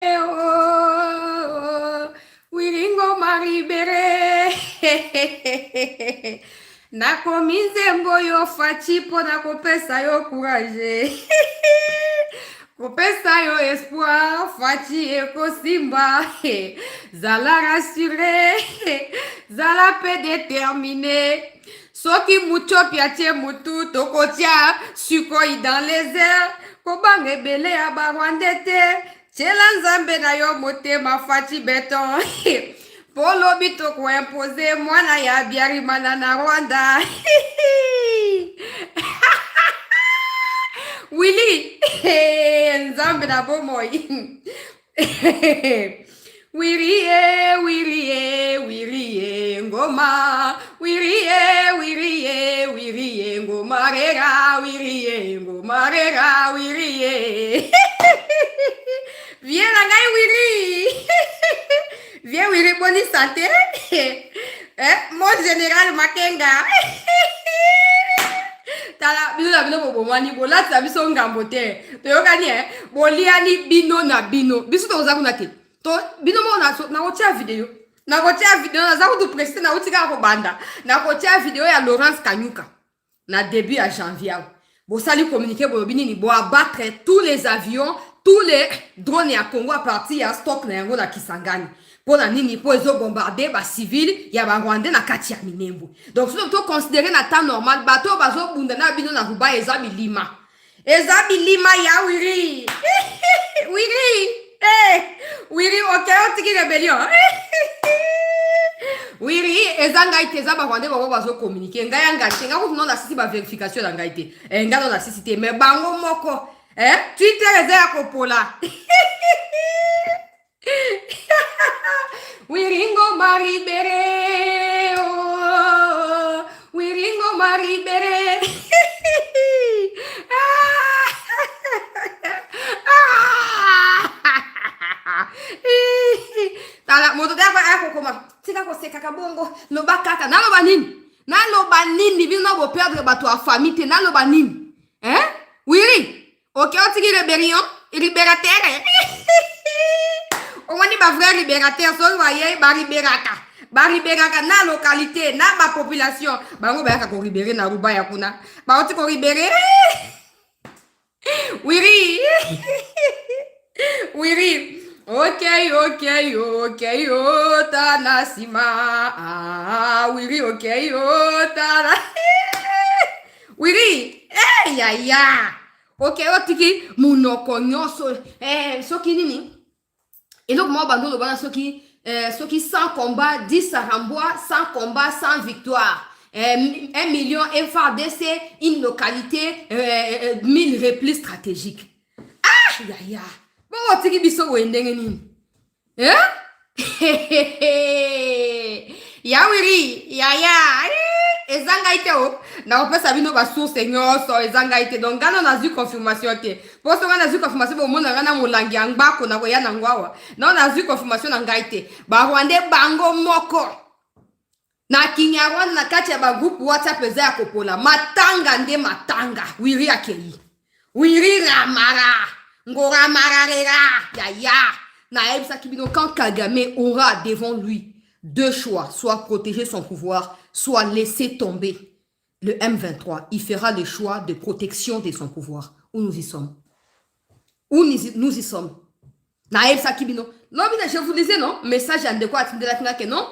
Oh, Wiringo Maribere. Nakomize mboyo fachipo na kopesa yo courage. Kopesa yo espoir, fachi eko simba. Zala rassuré, zala pe déterminé. Soki mucho piache mutu tokotia sukoi dans les airs. Kobange bele abarwandete. Chela nzambe na yo motema fachi beton. Polo bito ko impose mwana ya biarimana na Rwanda. Willy, nzambe na bomoy. Wiri ngoma. Wiri ngoma rera. Wiri ngoma rera. Viens la ngai Wiri. Viens Wiri, bonne santé. Mon général Makenga. Tala bino bino bobo mani bola tsa biso ngambo te. To yokani boliani bino na bino. Biso to zakuna te. To bino mo na kotia video. Na kotia video na zaku tu prester na utika ko banda. Na kotia video ya Laurence Kanyuka. Na début à janvier. Bo sali communiquer bo bini ni bo abattre tous les avions, tous les drones à Congo à partir à stock na yango na Kisangani. Pour nini pour les bombarder ba civil ya ba Rwanda na kati ya Minembwe. Donc si on peut considérer na temps normal bateau bazo bunda na bino na Ruba ezabi lima. Ezabi lima ya Wiri. Wiri. Wiri OK otiki rebellion. Wiri ezanga iteza ba Rwanda babo bazo communiquer ngaya ngati nga ko na sisi ba vérification na ngaite. Nga na sisi te mais bango moko. Twitter ezaya kopola. Wiringo Maribere, oh, Wiringo Maribere. Tala moto dava ako koma. Tika ko seka kabongo, no bakaka, na lo banini. Na lo banini bino bo perdre bato a famille te na lo banini. Wiri. OK, otiki rebellion, libérateur. On dit ba vrai libérateur, so voyez ba liberaka. Ba liberaka na localité, na ba population. Ba ngo ba ko libérer na Ruba ya kuna. Ba oti ko libérer. Wiri. Wiri. OK, tanasima. Wiri, OK, tana. Wiri. Ya. OK, otiki munoko nyoso. Soki nini? Et donc, moi, bando le bana, ceux qui sans combat, 10 Sarambois, sans combat, sans victoire. 1 million FARDC, une localité, 1000 replis stratégiques. Ah, ya. Bon, tu qui biso wendengeni. Ya Wiri, ya. Ezanga ite o. Na ope sabino ba source nyoso ezanga ite. Donc, gana na zu confirmation te. Posto gana zu confirmation bo mona gana molangi angbako na koya na ngwawa. Na na zu confirmation na ngaite. Ba Rwanda bango moko. Na Kinyarwanda na kati ya ba groupe WhatsApp eza ya kopola. Matanga. Wiri akei. Wiri ramara. Ngora mararera. Ya. Na ebsa kibino quand Kagame aura devant lui deux choix, soit protéger son pouvoir, soit laisser tomber le M23. Il fera le choix de protection de son pouvoir. Où nous y sommes. Nous y sommes. Naël Sakibino. Non, je vous disais, non? Message à quoi attendre la que non?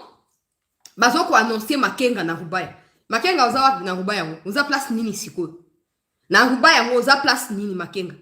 Bazo ko annoncer Makenga na Rubaya. Makenga ozawa na Rubaya. Oza place nini siko? Na Rubaya oza place nini Makenga?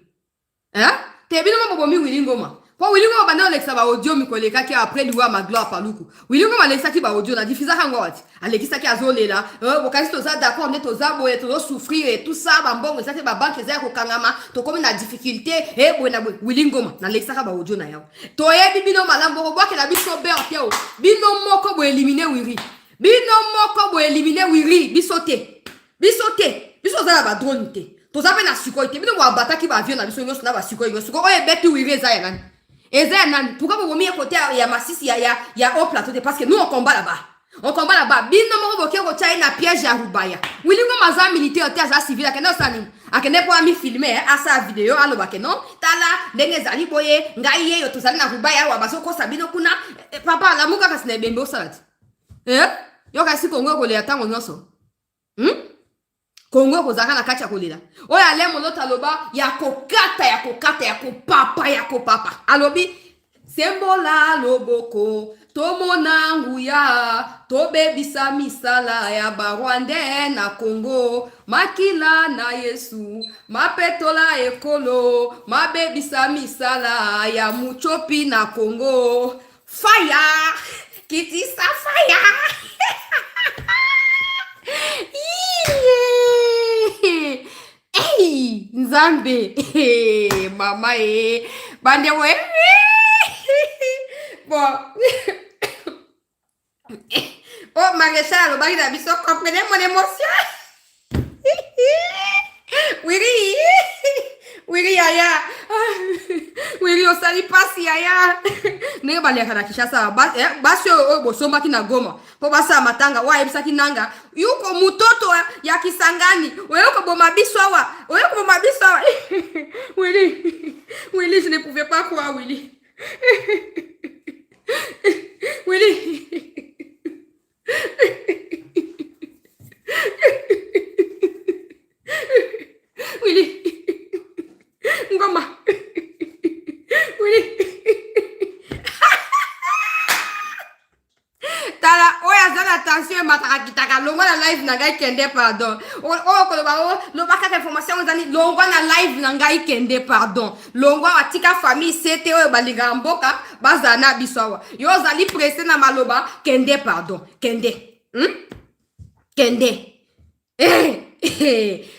Te bino mabomi Wilingoma. Pour Wilingoma bana Alexa ba audio mikoleka ki après liwa ma gloire paluku. Wilingoma Alexa ki ba audio na diffusa hangoti. Alexa ki azolela. Bokasi toza d'accord on toza boye tozo souffrir et tout ça ba mbongo ça te ba banque za ko kangama to comme na difficulté bwana Wilingoma na Alexa ka ba audio na yao. To yebi bino malambo ko boke la biso berte o. Bino moko bo éliminer Wiri. Bino moko bo éliminer Wiri bisote. Biso za ba drone te. Toza pe na sikoy te. Bino bo abataki ba avion na biso nyos na ba sikoy. Sikoy o ebeti Wiri za ya nani. Pourquoi vous mettez côté il y a Massis il y a au plateau parce que nous on combat là-bas. On combat là-bas. Bino mo boke ko chai na piège ya Rubaya. Wilingo maza militaire te za civil ka no sani. akende po ami filmer asa video aloba ke non tala ndenge zali boye ngai ye yo tozali na rubaya wa baso ko sabino kuna papa la muka kasine bembe osalati yo kasi kongo ko le atango nyoso kongo ko zaka na kati ya kolela oyo ale molota aloba ya kopapa alobi sembola loboko tomona nguya tobebisa misala ya barwande na Congo makila na Yesu mapetola ekolo mabebisa misala ya muchopi na Congo fire kitisa fire hey nzambe mama bande we bon oh Maréchal au bari d'Abisso, comprenez mon émotion. Wiri yaya. Wiri osali pasi yaya. Nenge bali yakana Kishasa basi bosomba kina Goma. Po basa matanga wa ebisa kinanga. Yuko mutoto ya Kisangani. Oyoko boma biswa. Willy, je ne pouvais pas croire Willy. Ngoma. Tala oya zana attention mataka kitaka longa na live na ngai kende pardon. Ko lo baka information zani longa na live na ngai kende pardon. Longa atika famille sete oyo balinga mboka bazana bisawa. Yo zali pressé na maloba kende pardon. Kende.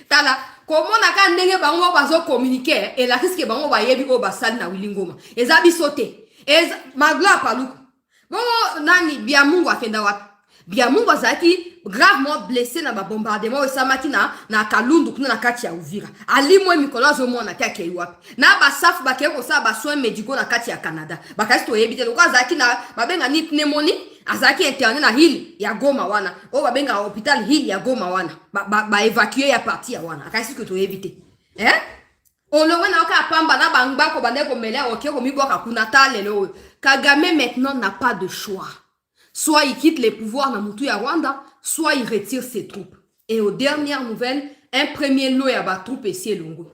Tala comment naka ndenge bango bazo communiquer et la risque bango ba yebi o basali na Willy Ngoma. Eza bisote. Magla paluku. Bon, nani Biamungu akenda wapi? Biamungu azaki gravement blessé na ba bombardement o samaki na Kalundu kuna na kati ya Uvira. Ali mwe mikolo zo mona take yi wapi? Na ba safu ba keko sa ba soins médicaux na kati ya Canada. Ba kasi to yebite lokwa azaki na babenga ni pneumonie, azaki interné na hili ya Goma wana. O babenga hôpital hili ya Goma wana. Ba évacuer ya parti ya wana. Kasi ko to yebite. Olongwe na oka pamba na bangba ko bande ko mele oke ko miboka kuna talelo. Kagame maintenant n'a pas de choix. Soit il quitte les pouvoirs dans Moutou ya Rwanda, soit il retire ses troupes. Et aux dernières nouvelles, un premier lot ya ba troupe ici Longo.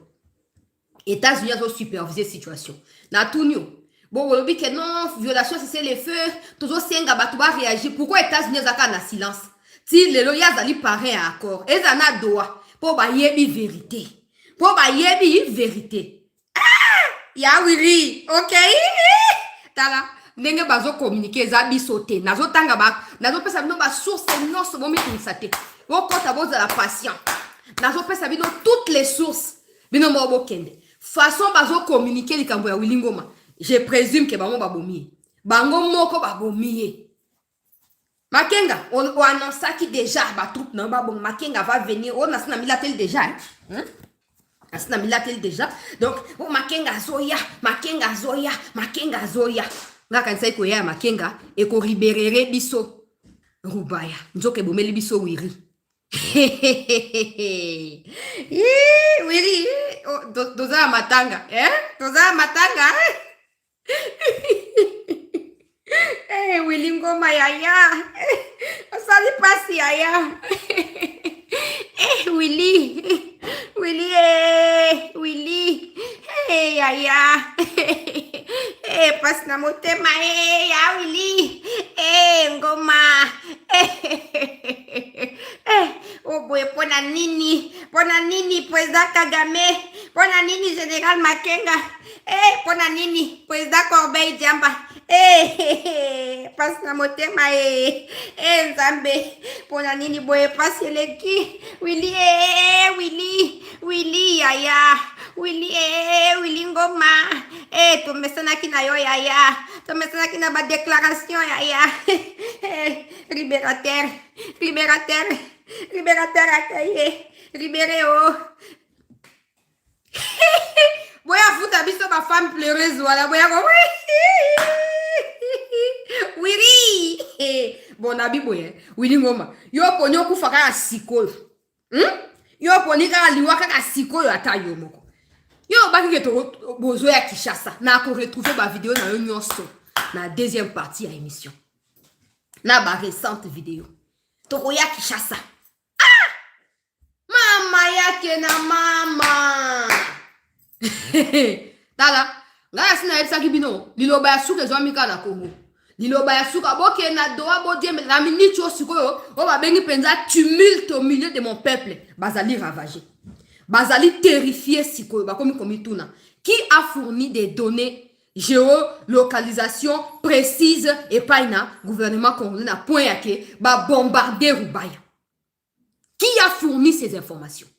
États-Unis ont supervisé la situation. Na tunyo. Bon, on dit que non, violation c'est les feux, toujours senga batuba réagir. Pourquoi États-Unis ont na silence? Si les loyaux zali parrain à accord, et zana doa pour ba yebi vérité. Pour ba yebi vérité. Ya wiri, OK? Tala ndenge bazo communiquer za bisote nazo tanga ba nazo pesa bino ba source nyonso bomi tinsate okota boza la patient nazo pesa bino toutes les sources bino mo kende façon bazo communiquer likambo ya Willy Ngoma je présume que bango babomi bango moko babomi Makenga on annonce qui déjà ba troupe na ba bon Makenga va venir on a na milatel déjà asina milatel déjà donc Makenga zoya nga kanisa iko ya Makenga eko riberere biso rubaya nzoke bomeli biso wiri wiri doza matanga doza matanga Willy Ngoma yaya osali pasi yaya Willy yaya pas na motema ya Willy Ngoma oh boy pona nini président Kagame pona nini général Makenga pona nini président Corbeil Jamba pas na motema nzambe pona nini boye pasi eleki Willy yaya Willy Ngoma tomesanaki na yo yaya tomesanaki na ba déclaration yaya libérateur akaye libéré oh boya futa biso ba femme pleureuse wala boya ko Wiri bon abi boye Willy Ngoma yo ponyo kufa ka sikolo Yo poni kaka liwa kaka sikoyo ata yo moko. Yo baki ke to bozo ya Kinshasa. Na ko retrouver ba vidéo na yo nyonso. Na deuxième partie à émission. Na ba récente vidéo. To ya Kinshasa. Ah! Mama yake na mama. Tala. Nga sina yebisa kibino. Liloba ya suka zo mika na Congo. Liloba ya suka boke na doa bodie la minute yo sikoyo o ba bengi penza tumulte au milieu de mon peuple. Bazali ravagé. Bazali terrifié sikoyo ba komi komituna. Qui a fourni des données géolocalisation précise et paina gouvernement congolais na point yake ba bombarder Rubaya. Qui a fourni ces informations?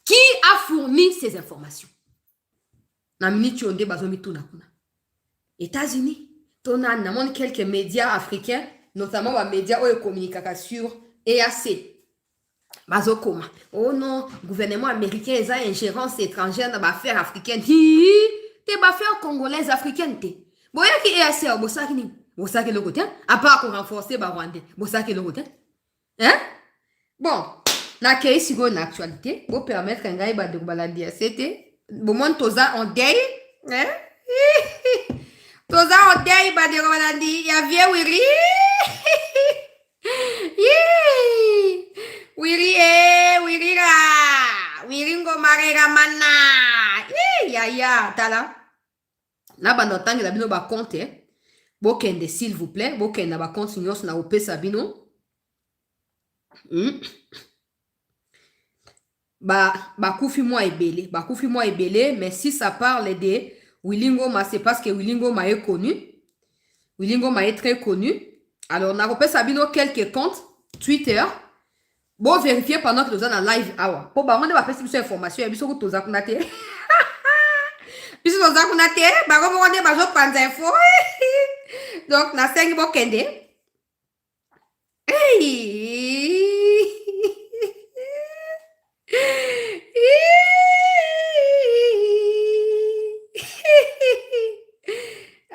Qui a fourni ces informations? Na minute yo nde bazo mituna kuna. États-Unis. On a quelques médias africains, notamment les médias où ils communiquent sur EAC. Bazokoma. Oh non, gouvernement américain, ils ont ingérence étrangère dans l'affaire africaine. T'es affaire congolaise africaine. Bon, il y a qui EAC, bon, ça qui est le côté, à part qu'on renforce les Rwandais. Bon, ça qui est le côté. Hein? Bon, na kei sigo une actualité, pour permettre un gars de balader. C'était, bon, mon toza en deuil, hein? Toza odei bade rolandi ya vie wiri. Wiri wiri ra. Wiri ngo marera mana. Ya tala. Na bando tangi la bino ba compte. Bokende s'il vous plaît, bokende ba compte nyos na opesa bino. Ba kufi moi ebele, mais si ça parle de Willy Ngoma, c'est parce que Willy Ngoma est connu. Willy Ngoma est très connu. Alors, on a repéré Sabino quelques comptes Twitter. Bon, vérifier pendant que nous sommes en live. Ah, pour bah, on va faire cette information. Et puis, on va kunate. Puis, on va kunate. Bah, on va faire des infos. Donc, na 5 bokende. Hey!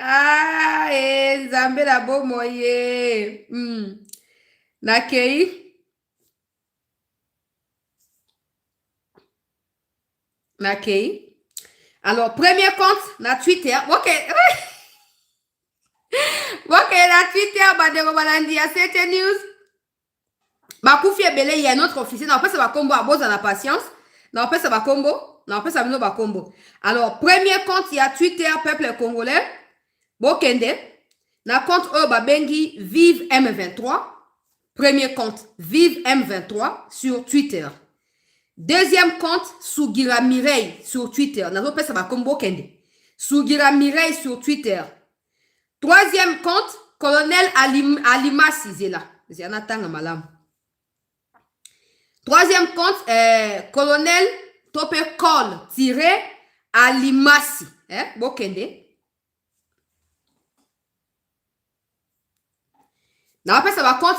Ah, Nzambe la bo moye. Nakei. Alors, premier compte, na Twitter. Ok. Ok, na Twitter, Badero Balandi, à cette news. Bakoufi Ebele, il y a un autre officier. Non, après, ça va combo à Boz à la patience. Non, après, ça va combo. Non, après, ça va combo. Alors, premier compte, il y a Twitter, peuple congolais. Bokende. Na compte Babengi, Vive M23. Premier compte, Vive M23 sur Twitter. Deuxième compte, Sugira Mireille sur Twitter. Na après, ça va combo Kende. Sugira Mireille sur Twitter. Troisième compte, Colonel Alima Sizela. C'est un attang malam. Troisième compte, Colonel Tope Col Alimasi. Bokende. Non, après, ça va compte,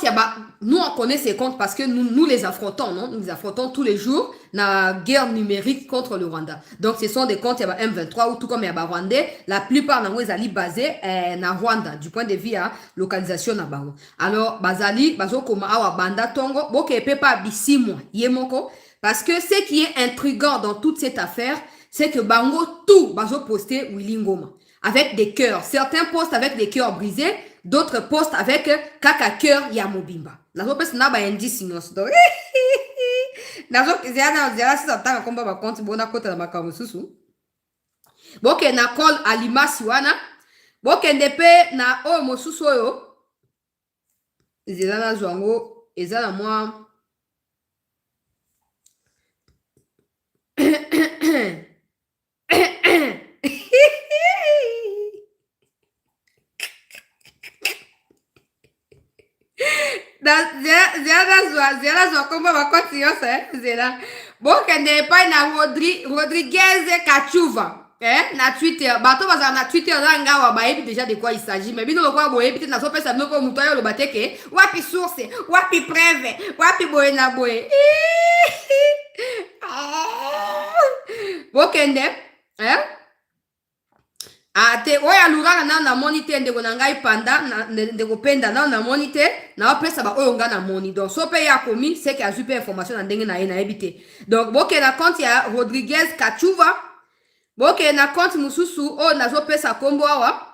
nous, on connaît ces comptes parce que nous les affrontons, non? Nous les affrontons tous les jours dans la guerre numérique contre le Rwanda. Donc, ce sont des comptes, il y a M23 ou tout comme il y a Rwandais. La plupart d'entre eux, ils sont basés dans Rwanda, du point de vue à localisation na bango. Alors, bazali, bazo koma awa banda tongo, boke epe pa bisimo, yemoko. Parce que ce qui est intriguant dans toute cette affaire, c'est que bango tout bazo posté Willy Ngoma. Avec des cœurs. Certains postent avec des cœurs brisés. D'autres postent avec kaka cœur ya mobimba. Nazo pesa na ba indice nyos do. Nazo zia si santanga komba ba compte bona kota na makambo susu. Boke na call Alimasi wana. Boke ndepe na o mosusu oyo. Zela na zwango ezala moi. Zela zwa komba bakoti yose zela. Boke ndepe na Rodriguez Kachuva. Na Twitter, bato baza na Twitter nga ba yebi déjà de quoi il s'agit, mais bino kwa boye peut-être na so pesa bino ko muto yo lo bateke, wapi source, wapi preuve, wapi boye na boye. Bokende, ate oya luraka na na monite ndeko na ngai panda ndeko penda na monite na opesa ba oyo nga na moni donc so pe ya komi c'est que azui pe information na ndenge na ye na ebité donc boke na compte ya Rodriguez Kachuva boke na compte mususu o nazo pesa kombo awa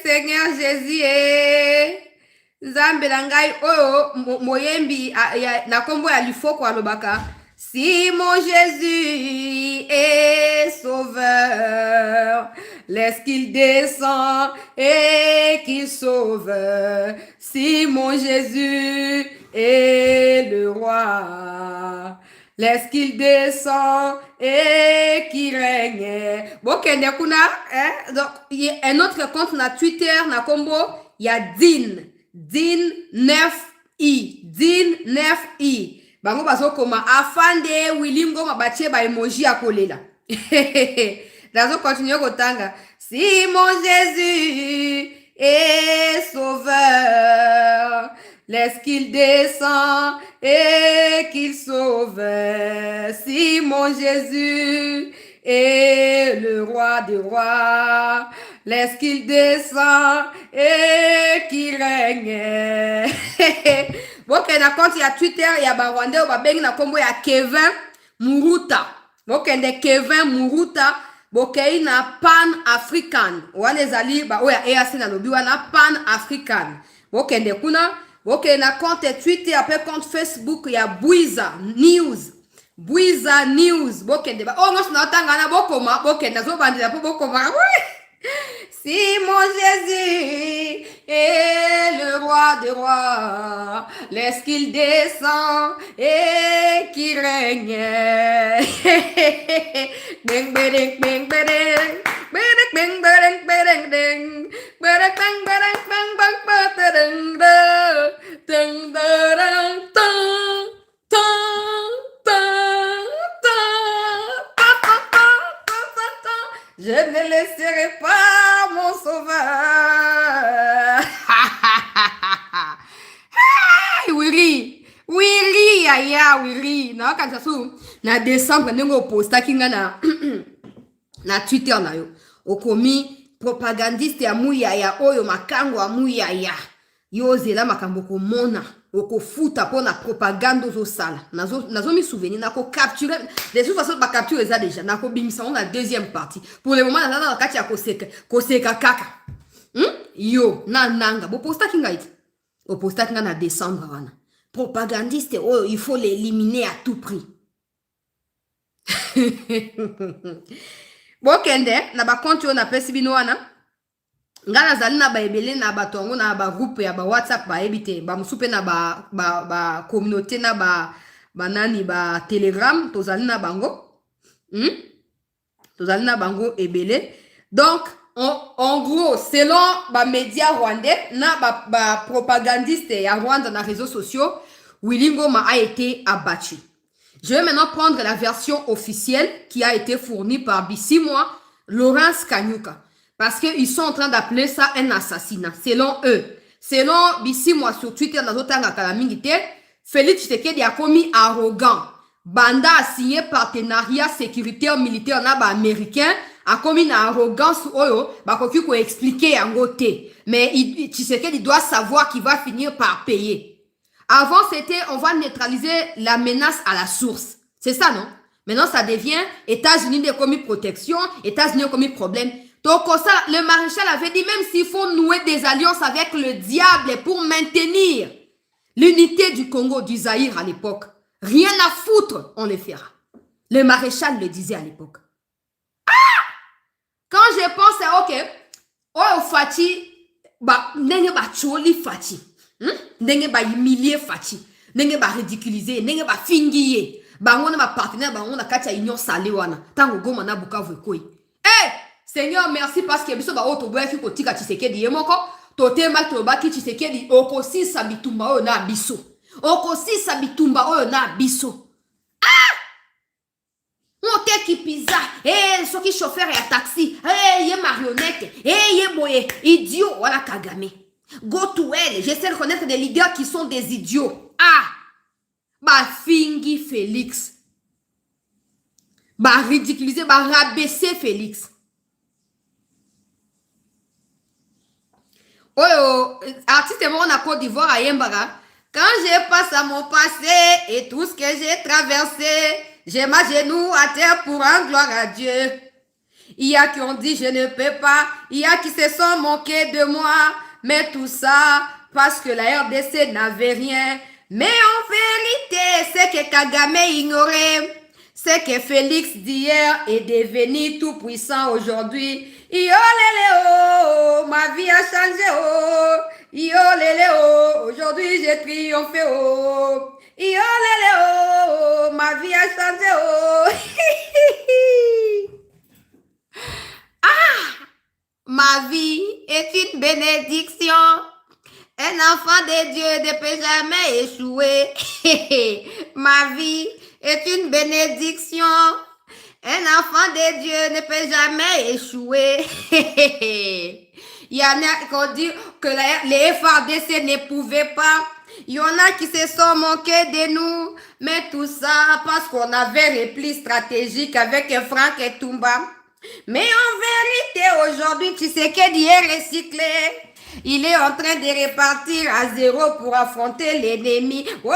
Seigneur Jésus Nzambe na ngai oyo moyembi na kombo ya lifoko alobaka si mon Jésus est sauveur, laisse qu'il descend et qu'il sauve. Si mon Jésus est le roi, laisse qu'il descend et qu'il règne. Bon, donc, il y a un autre compte na Twitter, na combo, il y a Din 9i, Din 9i. Bango bazo koma afande Willingo mabache ba emoji ya kolela. Dazo continue kotanga. Si mon Jésus est sauveur, laisse qu'il descend et qu'il sauve. Si mon Jésus est le roi des rois, laisse qu'il descend et qu'il règne. Ok, na compte ya Twitter ya ba Rwanda ba bengi na kombo ya Kevin Muruta. Ok, de Kevin Muruta bokei na Pan African. Wane zali ba oya EAC na lobi wana Pan African. Ok, de kuna ok na compte Twitter après compte Facebook ya Bwiza News. Bwiza News. Ok, de ba oh non na tanga na bokoma. Ok, na zo bandira po bokoma. Si mon Jésus est le roi des rois, laisse qu'il descend et qu'il règne. Bing bing bing bing bing bing bing bing bing bing je ne laisserai pas mon sauveur. Hey, Willy, aya, Willy. Na quand ça sou, na décembre, nous posta kinga na Twitter na yo. Okomi propagandiste ya muya ya oyo makango ya muya ya. Yo zela makambo ko mona. Okofuta po na propagande zo sala. Nazo mi souvenir nako capturer de toute façon ba capturer ça déjà nako bimisa on la deuxième partie. Pour le moment na kati ya koseka kaka. Yo na nanga bo posta kinga iti. O posta kinga na décembre wana. Propagandiste oh il faut l'éliminer à tout prix. Bo kende na ba compte yo na pesi bino wana. Ngana zali na ba ebele na batongo na ba groupe ya ba WhatsApp ba ebite ba musupe na ba communauté na ba nani ba Telegram tozali na bango tozali na bango ebele donc en gros selon ba médias rwandais na ba propagandiste ya Rwanda na réseaux sociaux Willy Ngoma a été abattu. Je vais maintenant prendre la version officielle qui a été fournie par Bisimwa Laurence Kanyuka. Parce qu'ils sont en train d'appeler ça un assassinat, selon eux. Selon Bisimwa sur Twitter, Félix Tshisekedi a commis arrogant. Banda a signé partenariat sécuritaire militaire américain, a commis une arrogance, qui peut expliquer en côté. Mais Tshisekedi doit savoir qu'il va finir par payer. Avant, c'était on va neutraliser la menace à la source. C'est ça, non? Maintenant, ça devient États-Unis ont commis protection, États-Unis ont commis problème. Donc, ça, le maréchal avait dit, même s'il faut nouer des alliances avec le diable pour maintenir l'unité du Congo, du Zaïre à l'époque, rien à foutre, on le fera. Le maréchal le disait à l'époque. Ah! Quand je pense à, ok, oh, Fati, nenge ba choli Fati, nenge ba humilier Fati, nenge ba ridiculiser, nenge ba fingier, on a partenaire, on a katia union salewana, tango goma na Bukavu koi. Eh! Seigneur, merci parce que biso ba oto boya fi kotika Tshisekedi yemoko tote ma to ba ki Tshisekedi okosi sa bitumba oyo na biso. Okosi sa bitumba oyo na biso. Ah! Monte ki pizza, soki chauffeur ya taxi, ye marionnette, ye boye, idiot, voilà Kagame. Go to hell, j'essaie de reconnaître des leaders qui sont des idiots. Ah! Ba fingi Félix. Bah ridiculiser, bah rabaisser Félix. Oh, artiste moi en Côte d'Ivoire à Yembara. Quand je passe à mon passé et tout ce que j'ai traversé, j'ai ma genou à terre pour rendre gloire à Dieu. Il y a qui ont dit je ne peux pas, il y a qui se sont moqués de moi, mais tout ça parce que la RDC n'avait rien. Mais en vérité, c'est que Kagame ignorait. C'est que Félix d'hier est devenu tout puissant aujourd'hui. Yo lélé oh, ma vie a changé oh. Yo lélé oh, aujourd'hui j'ai triomphé oh. Yo lélé oh, ma vie a changé oh. Ma vie est une bénédiction. Un enfant de Dieu ne peut jamais échouer. Ma vie est une bénédiction. Un enfant de Dieu ne peut jamais échouer. Il y en a qui ont dit que les FARDC ne pouvaient pas. Il y en a qui se sont moqués de nous. Mais tout ça parce qu'on avait repli stratégique avec Franck et Toumba. Mais en vérité, aujourd'hui, Tshisekedi est recyclé. Il est en train de repartir à zéro pour affronter l'ennemi. Oh,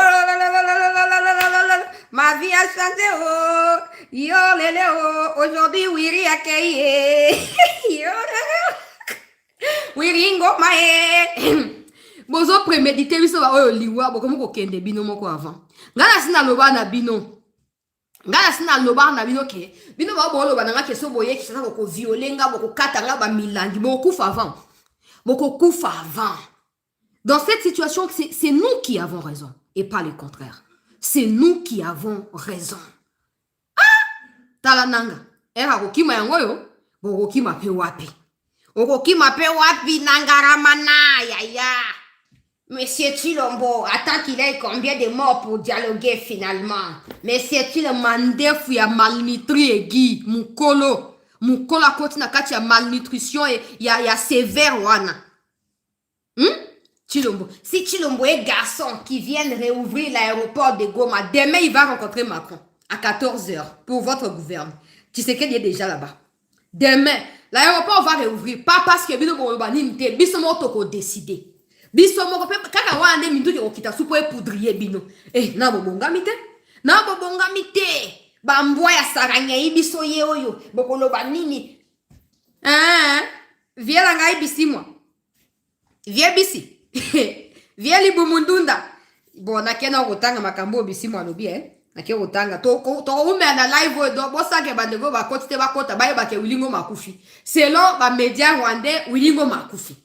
ma vie a changé. Oh. Yo, lélé, oh. Aujourd'hui, Wiri a créé. Wiri Ngomae. Bozo prémédité, oui, ça va. Oh, liwa, comment qu'on kende bino moko avant. Ngana sina loba na bino. Ngana sina loba na bino ke. Bino ba bo loba na nga keso boye ki sasa ko violer nga boko kata nga ba milangi boko kufa avant. Boko kufa avant. Dans cette situation, c'est nous qui avons raison et pas le contraire. C'est nous qui avons raison. Ah! Talananga. Era ko kima yango yo, boko kima pe wapi. Oko kima pe wapi nangaramana ya ya. Monsieur Chilombo, attends qu'il ait combien de morts pour dialoguer finalement. Monsieur Chilombo, ya malnutri et Guy, mukolo. Mukolo a côté na kati ya malnutrition et ya sévère wana. Chilombo. Si Chilombo est garçon qui vient réouvrir l'aéroport de Goma, demain il va rencontrer Macron à 14h pour votre gouvernement. Tu sais qu'il est déjà là-bas. Demain, l'aéroport va réouvrir. Pas parce que bino bo banini te, biso mo toko décider. Biso moko pe kaka wana mindu ke okita supo poudrier bino. Na bobongami te. Na bobongami te. Ba mbwa ya saranya ibiso ye oyo. Bokolo banini. Viens la ngai bisi moi. Viens bisi. Viens libu mundunda. Bon nakena okotanga makambo bisi moi lobi Nake otanga to ume na live do bosake bandego ba kotite ba kota ba ke Wilingo Makufi. Selon ba média rwandais Wilingo Makufi.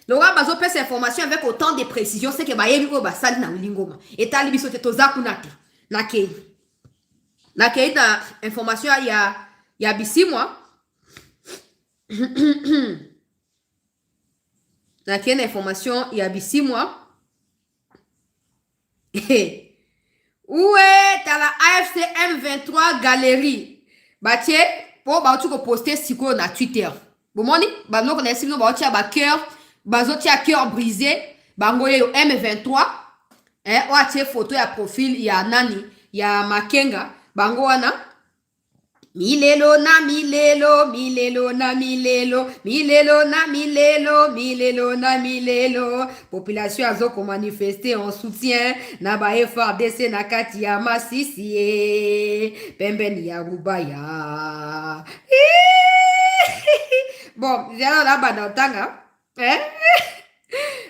Laura bazo pèse information avec autant de précision, c'est que ba yebi ko ba sali na Wilingo Ma. Et tali biso te tozaku nake. Nake ta information ya bisi moi. Nake na information ya bisi moi. Ouais, t'as la AFC M23 galerie. Batie, pour ba tu ko poster siko na Twitter. Bomoni, ba no connaît sino ba tia ba cœur, ba zo tia cœur brisé, ba ngoye yo M23. Wa tie photo ya profil ya nani, ya Makenga, bango wana. Milelo na milelo, milelo na milelo, milelo na milelo, milelo na milelo. Population a zoko manifester en soutien. Na ba FARDC na kati ya Masisi. Pembeni ya Rubaya. Bon, viens là-bas dans le tanga.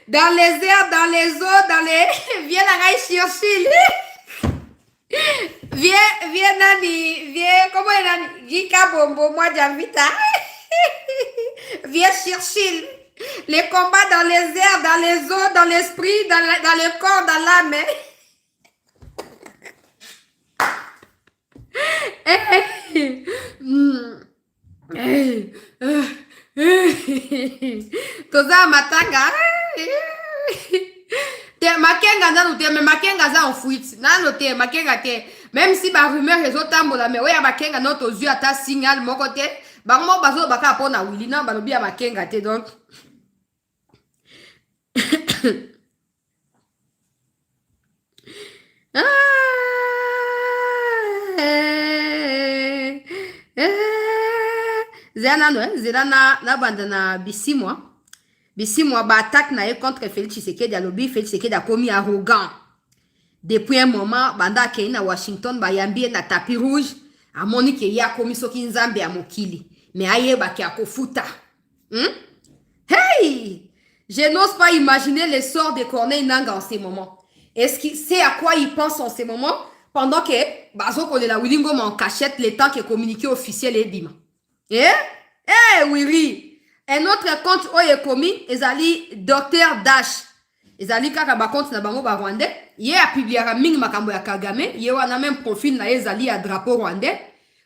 Dans les airs, dans les eaux, dans les... Viens là, chercher. Viens nani, viens, comment est nani, Gika Bombo, moi j'invite. Viens chercher les combats dans les airs, dans les eaux, dans l'esprit, dans le corps, dans l'âme. Toza matanga. Makenga nano te, mais Makenga za en fuite. Nano te, Makenga te. Même si ba rumeur les autres tambola, mais oya Makenga notre yeux à ta signal mon côté. Ba mo bazo baka pona Willy na ba lobi ya Makenga te donc. Zéana no, zéana na banda na bisimwa. Bisimwa ba attaque na ye contre Félix Tshisekedi alobi Félix Tshisekedi a commis arrogant. Depuis un moment, banda akei na Washington ba yambie na tapis rouge, amoni ke ya komi soki nzambe ya mokili. Mais ayeba ki akofuta. Hey! Je n'ose pas imaginer le sort de Corneille Nangaa en ces moments. Est-ce qu'il sait à quoi il pense en ces moments? Pendant que Bazo Kolela Wilingo en cachette le temps que communiqué officiel est bima. Eh? Eh, oui. Un autre compte oye komi, ezali Dr Dash. Ezali kaka ba compte na bango ba rwandais. Ye a publié mingi makambo ya Kagame. Ye wana même profil na ezali ya drapeau rwandais.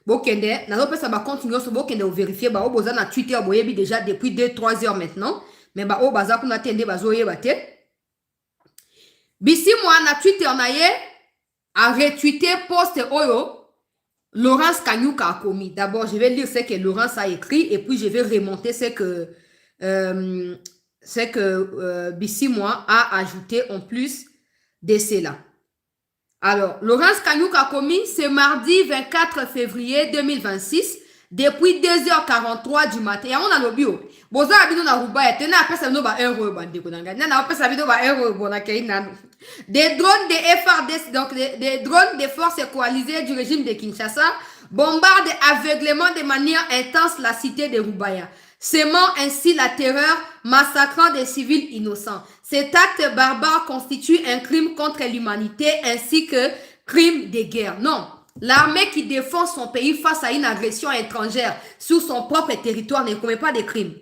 Bokende, na lopesa ba compte nyonso bokende o vérifier ba oboza na Twitter boyebi déjà depuis 2-3 heures maintenant. Mais ba o baza kuna tende bazo yeba te. Bisi moi na Twitter na ye a retweeté post oyo Laurence Kanyuka a commis. D'abord, je vais lire ce que Laurence a écrit et puis je vais remonter ce que Bissi moi a ajouté en plus de cela. Alors, Laurence Kanyuka a commis ce mardi 24 février 2026 depuis 2h43 du matin. Et on a le bio. Boza abino na ruba et tena apesa no ba euro bande konanga. Na apesa abino ba euro bona kaina. Des drones de FARDC, donc des drones des forces coalisées du régime de Kinshasa bombardent aveuglément de manière intense la cité de Rubaya, semant ainsi la terreur, massacrant des civils innocents. Cet acte barbare constitue un crime contre l'humanité ainsi que crime de guerre. Non, l'armée qui défend son pays face à une agression étrangère sur son propre territoire ne commet pas de crimes.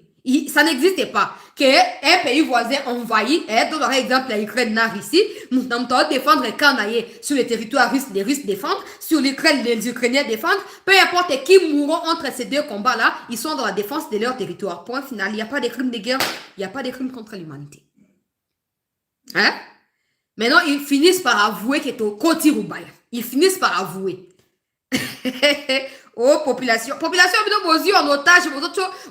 Ça n'existe pas. Qu'un pays voisin envahi, par exemple l'Ukraine n'a ici, nous devons défendre quand sur le territoire russe, les Russes défendent, sur l'Ukraine, les Ukrainiens défendent. Peu importe qui mourront entre ces deux combats-là, ils sont dans la défense de leur territoire. Point final. Il n'y a pas de crimes de guerre, il n'y a pas de crimes contre l'humanité. Hein? Maintenant, ils finissent par avouer que tu Koti Rubaya. Ils finissent par avouer. Oh, population bino bozi en otage,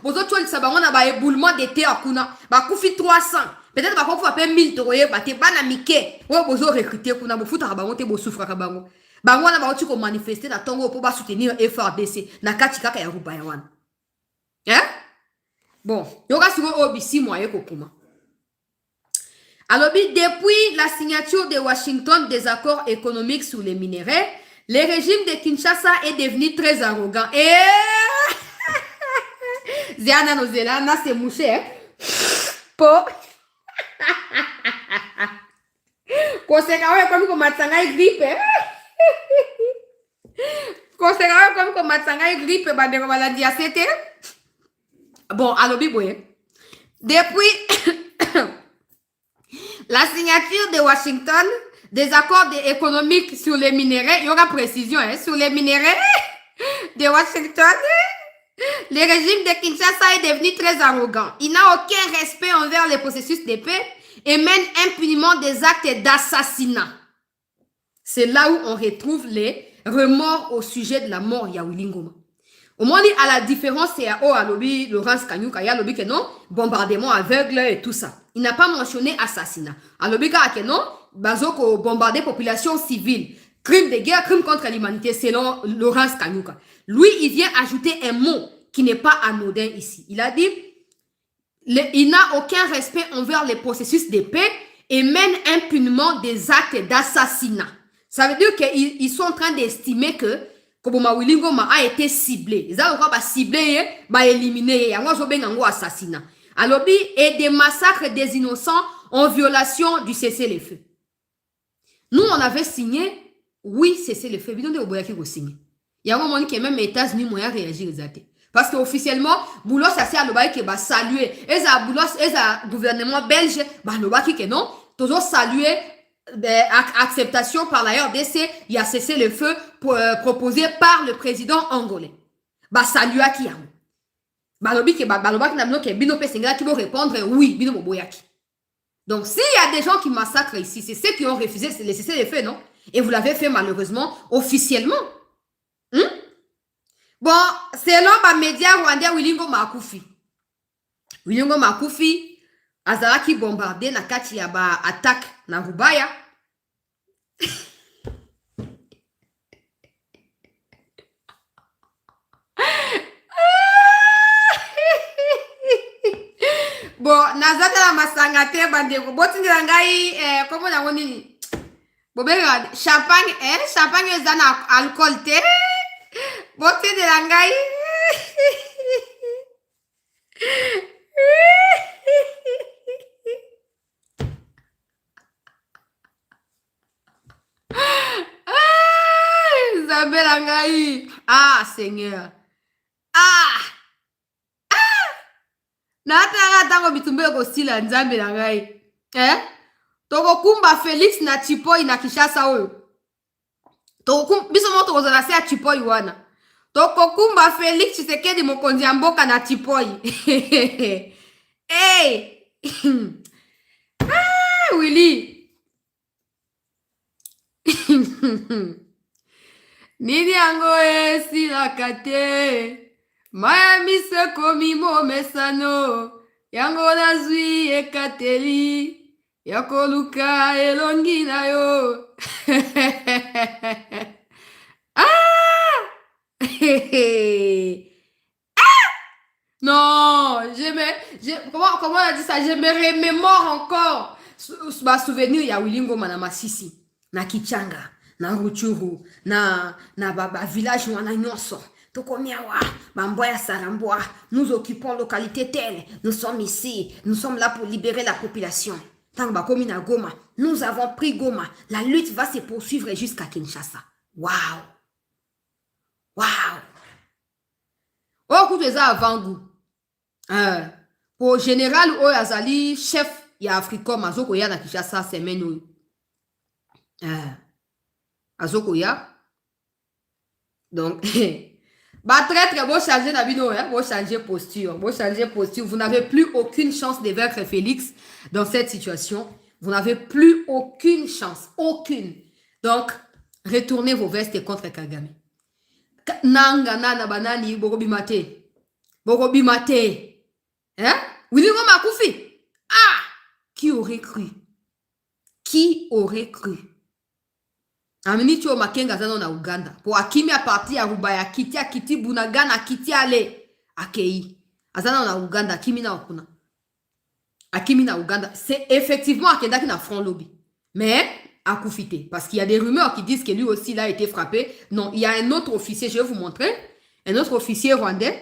bozo li sabango na ba éboulement de terre kuna, ba kufi 300. Peut-être ba kofu apé 1000 toye, ba te bana mike. Oh, bozo recruter kuna, bo futa bango te bo souffra ka bango. Bango na ba oti ko manifester na tongo po ba soutenir FARDC na kati kaka ya Rubaya wana. Hein? Bon, yoka siko obisi moye kokuma. Alors, depuis la signature de Washington des accords économiques sur les minéraux, le régime de Kinshasa est devenu très arrogant. Et Ziana Nozelana c'est mouché. Po. Konsequence comme matsanga grippe. Konsequence comme matsanga grippe bandeko maladie à c'était. Bon, alors biboye. Depuis la signature de Washington des accords économiques sur les minéraux, il y aura précision, hein, sur les minéraux de Washington, le régime de Kinshasa est devenu très arrogant. Il n'a aucun respect envers les processus de paix et mène impunément des actes d'assassinat. C'est là où on retrouve les remords au sujet de la mort de Willy Ngoma. Au moins, à la différence, c'est à lobby Laurence Kanyuka, il y a lobby que non, bombardement aveugle et tout ça. Il n'a pas mentionné assassinat. À lobby que non, bazoko bombarder population civile, crime de guerre, crime contre l'humanité, selon Laurence Kanyuka. Lui, il vient ajouter un mot qui n'est pas anodin ici. Il a dit, il n'a aucun respect envers les processus de paix et mène impunément des actes d'assassinat. Ça veut dire qu'ils sont en train d'estimer que Koboma Willy Ngoma a été ciblé. Ils ont encore ciblé, éliminé, et on assassinat. Alors, et des massacres des innocents en violation du cessez-le-feu. Nous, on avait signé, oui, cessez-le-feu. Nous, on a signé. Il y a un moment qui même les États-Unis ont réagi. Parce qu'officiellement, Boulos, ça c'est à l'obéi qui va saluer. Et ça, Boulos, et ça, gouvernement belge, l'obéi qui non, toujours saluer. Acceptation par la RDC, il y a cessé le feu proposé par le président angolais. Salut à qui? Qui vont répondre oui, bino boboyaki. Donc s'il y a des gens qui massacrent ici, c'est ceux qui ont refusé de cesser le feu, non? Et vous l'avez fait malheureusement officiellement. Bon, selon les médias rwandais, Willy Ngoma akufi. Willy Ngoma akufi. Azalaki bombardé na kati ya ba attaque na Rubaya. nazata la masanga te bandeko. Botindela ngai comment na nini? Bobega champagne champagne eza na alcool te. Botindela ngai. Isabella ngai. Ah Seigneur. Ah. Na tango bitumbe ko sila nzambe na ngai. Toko kumba Felix na Chipoi na Kishasa oyo. Toko biso moto kozala se ya Chipoi wana. Toko kumba Felix Tshisekedi mokonzi ya mboka na Chipoi. Hey. Ah, Willy. Nini yango esilaka te. Maya miseko mimo mesano. Yango nazwi ekateli. Yakoluka elongi na yo. Ah! Non, comment on a dit ça? Je me remémore encore. Ma souvenir ya Willy Ngoma na Masisi, na Kichanga, na Ruchuru, na village wana nyonso. Tokomiawa, Bamboya Saramboa, nous occupons localité telle, nous sommes ici, nous sommes là pour libérer la population. Tangba Komina Goma, nous avons pris Goma, la lutte va se poursuivre jusqu'à Kinshasa. Waouh! Waouh! Oh, écoute ça avant goût. Pour général Oyazali, chef ya Africom, Azoko ya na Kinshasa, semaine. Azoko ya. Donc, bah très très beau changer d'habino, beau changer posture, Vous n'avez plus aucune chance de vaincre Félix dans cette situation. Vous n'avez plus aucune chance, aucune. Donc, retournez vos vestes contre Kagame. Nanga nana banani bogobimate. Bogobimate. Hein? Willy Ngoma Koufi. Ah! Qui aurait cru? Qui aurait cru? Amini Chio Makenga zano na Uganda. Po akimi a parti ya Rubaya kiti Bunagana kiti ale akei. Azano na Uganda akimi na okuna. Akimi na Uganda. C'est effectivement akenda qui na front lobby. Mais à Koufité. Parce qu'il y a des rumeurs qui disent que lui aussi il a été frappé. Non, il y a un autre officier, je vais vous montrer. Un autre officier rwandais.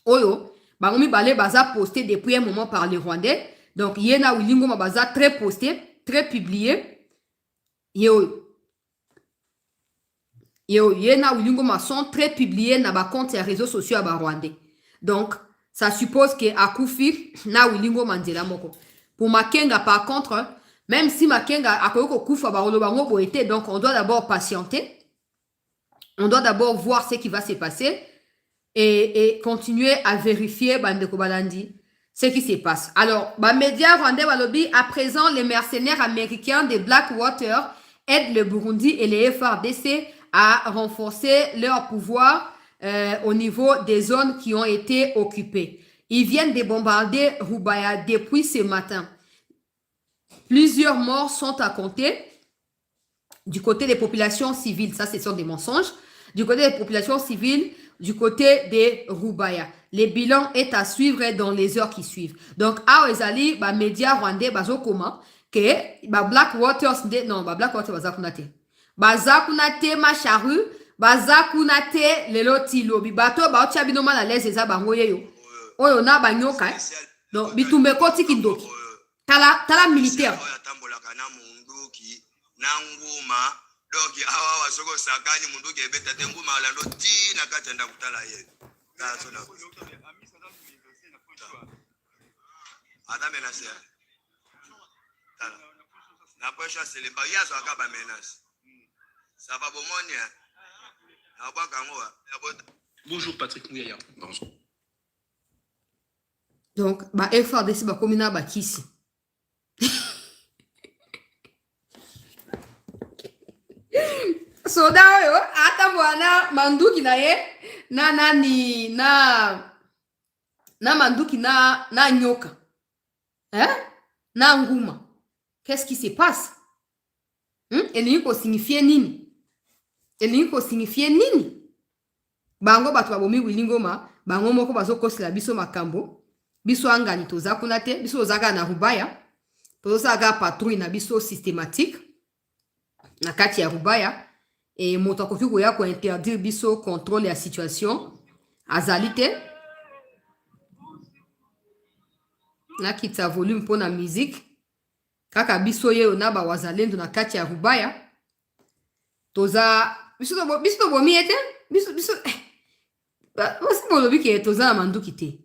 Oyo. Bangomi Bale Baza posté depuis un moment par les Rwandais. Donc, il y a Willy Ngoma Baza très posté, très publié. Yo. Yena Willy Ngoma sont très publiés na ba compte ya réseaux sociaux à ba Rwandais. Donc, ça suppose que Akoufi na Willy Ngoma Nzela moko. Pour Makenga par contre, même si Makenga a Koufa ba Olobango boete, donc on doit d'abord patienter. On doit d'abord voir ce qui va se passer et continuer à vérifier Bandeko Balandi ce qui se passe. Alors, bah médias rwandais Walobi, à présent, les mercenaires américains de Blackwater aident le Burundi et les FARDC à renforcer leur pouvoir au niveau des zones qui ont été occupées. Ils viennent de bombarder Rubaya depuis ce matin. Plusieurs morts sont à compter du côté des populations civiles. Ça, ce sont des mensonges. Du côté des populations civiles, du côté des Rubaya. Le bilan est à suivre dans les heures qui suivent. Donc, à Ezali, les médias rwandais, comment que Blackwater, non, Blackwater, Bazakunate macharu, bazakunate leloti lobi. Bato baotia binoma la lese za bango yeyo. Oyo na banyoka. Donc bitumbe koti kindoki. Tala militaire. Nanguma donc awa wasoko sakani mundu ke beta tenguma la loti na katenda kutala ye. Kaso na. Adam menace. Tala. Na pocha c'est le baillas akaba menace. Ça va bon monia. Bonjour Patrick Mouyaya. Bonjour. Donc, bah FARDC ba komina ba kisi. Soda yo ata mwana manduki na ye na nani na manduki na nyoka. Hein? Na nguma. Qu'est-ce qui se passe? Et ni ko signifier nini? Elingi signifie nini? Bango batu babomi Willy Ngoma, bango moko bazokosela biso makambo. biso angani toza kuna te biso tozaka na rubaya tozosalaka patrouille na biso systématique na kati ya rubaya e moto akoki koya kointerdire biso contrôle ya situation azali te nakita volume mpona musique kaka biso ye na bawazalendo na kati ya rubaya toza biso tobomi ete biso bosi bolobi ke toza na manduki te